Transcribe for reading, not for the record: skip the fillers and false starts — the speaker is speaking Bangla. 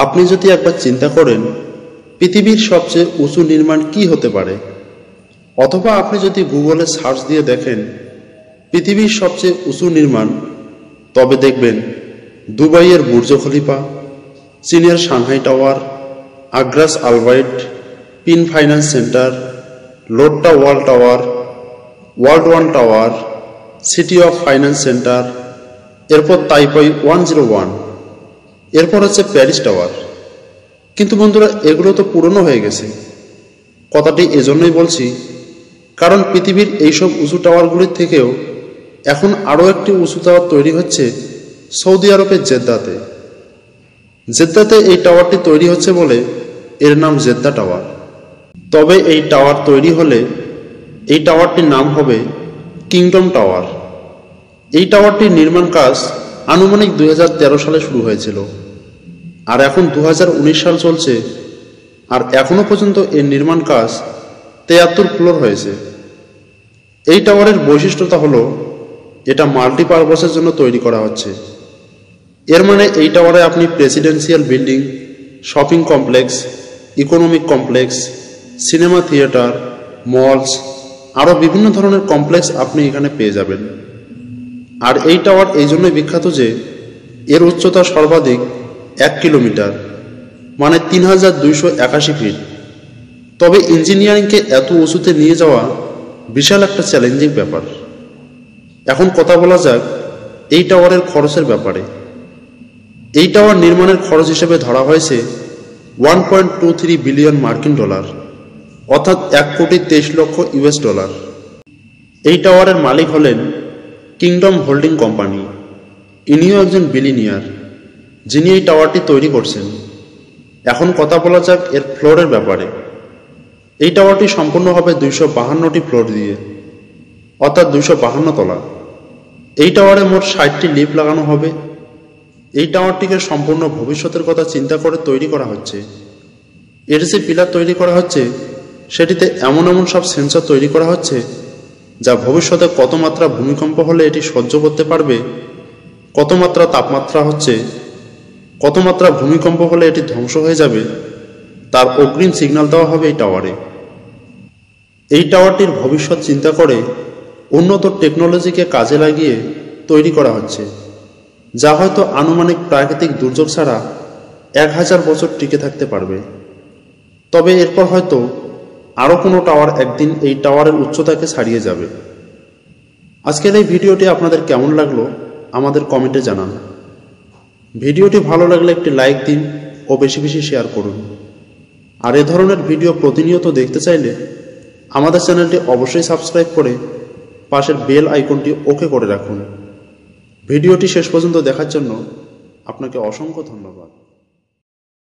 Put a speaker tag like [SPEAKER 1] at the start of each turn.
[SPEAKER 1] আপনি যদি একবার চিন্তা করেন পৃথিবীর সবচেয়ে উঁচু নির্মাণ কি হতে পারে, অথবা আপনি যদি গুগলে সার্চ দিয়ে দেখেন পৃথিবীর সবচেয়ে উঁচু নির্মাণ, তবে দেখবেন দুবাইয়ের বুর্জ খলিফা, চীনের সাংহাই টাওয়ার, আগ্রাস আলবাইট Ping finance centre, Lotte world tower, world one tower, city of finance centre, এরপর তাইপাই 101, এরপর হচ্ছে প্যারিস টাওয়ার। কিন্তু বন্ধুরা, এগুলো তো পুরনো হয়ে গেছে। কথাটি এজন্যই বলছি কারণ পৃথিবীর এইসব উঁচু টাওয়ারগুলির থেকেও এখন আরও একটি উঁচু টাওয়ার তৈরি হচ্ছে সৌদি আরবের জেদ্দাতে। জেদ্দাতে এই টাওয়ারটি তৈরি হচ্ছে বলে এর নাম জেদ্দা টাওয়ার। তবে এই টাওয়ার তৈরি হলে এই টাওয়ারটির নাম হবে কিংডম টাওয়ার। এই টাওয়ারটির নির্মাণ কাজ আনুমানিক 2013 সালে শুরু হয়েছিল, আর এখন 2019 সাল চলছে, আর এখনো পর্যন্ত এর নির্মাণ কাজ 73 ফ্লোর হয়েছে। এই টাওয়ারের বৈশিষ্ট্যতা হলো এটা মাল্টিপারপাসের জন্য তৈরি করা হচ্ছে। এর মানে এই টাওয়ারে আপনি presidential building, shopping complex, economic complex, cinema theatre, malls, আরও বিভিন্ন ধরনের কমপ্লেক্স আপনি এখানে পেয়ে যাবেন। আর এই টাওয়ার এই জন্যই বিখ্যাত যে এর উচ্চতা সর্বাধিক 1 কিলোমিটার, মানে 3281 ফিট। তবে ইঞ্জিনিয়ারিংকে এত উঁচুতে নিয়ে যাওয়া বিশাল একটা চ্যালেঞ্জিং ব্যাপার। এখন কথা বলা যাক এই টাওয়ারের খরচের ব্যাপারে। এই টাওয়ার নির্মাণের খরচ হিসেবে ধরা হয়েছে 1.23 বিলিয়ন মার্কিন ডলার, অর্থাৎ 1,23,00,000 US ডলার। এই টাওয়ারের মালিক হলেন কিংডম হোল্ডিং কোম্পানি। ইনিও একজন বিলিনিয়ার যিনি এই টাওয়ারটি তৈরি করছেন। এখন কথা বলা যাক এর ফ্লোরের ব্যাপারে। এই টাওয়ারটি সম্পূর্ণ হবে 252টি ফ্লোর দিয়ে, অর্থাৎ 252 তলা। এই টাওয়ারে মোট 60টি লিফট লাগানো হবে। এই টাওয়ারটিকে সম্পূর্ণ ভবিষ্যতের কথা চিন্তা করে তৈরি করা হচ্ছে। এর যে পিলার তৈরি করা হচ্ছে সেটিতে এমন এমন সব সেন্সর তৈরি করা হচ্ছে যা ভবিষ্যতে কত মাত্রা ভূমিকম্প হলে এটি সহ্য করতে পারবে, কত মাত্রা তাপমাত্রা হচ্ছে, কত মাত্রা ভূমিকম্প হলে এটি ধ্বংস হয়ে যাবে, তার অগ্রিম সিগন্যাল দেওয়া হবে এই টাওয়ারে। এই টাওয়ারটির ভবিষ্যৎ চিন্তা করে উন্নত টেকনোলজিকে কাজে লাগিয়ে তৈরি করা হচ্ছে, যা হয়তো আনুমানিক প্রাকৃতিক দুর্যোগ ছাড়া 1000 বছর টিকে থাকতে পারবে। তবে এরপর হয়তো আরও কোনো টাওয়ার একদিন এই টাওয়ারের উচ্চতাকে ছাড়িয়ে যাবে। আজকের এই ভিডিওটি আপনাদের কেমন লাগলো আমাদের কমেন্টে জানান। ভিডিওটি ভালো লাগলে একটি লাইক দিন ও বেশি বেশি শেয়ার করুন। আর এ ধরনের ভিডিও প্রতিনিয়ত দেখতে চাইলে আমাদের চ্যানেলটি অবশ্যই সাবস্ক্রাইব করে পাশের বেল আইকনটি ওকে করে রাখুন। ভিডিওটি শেষ পর্যন্ত দেখার জন্য আপনাকে অসংখ্য ধন্যবাদ।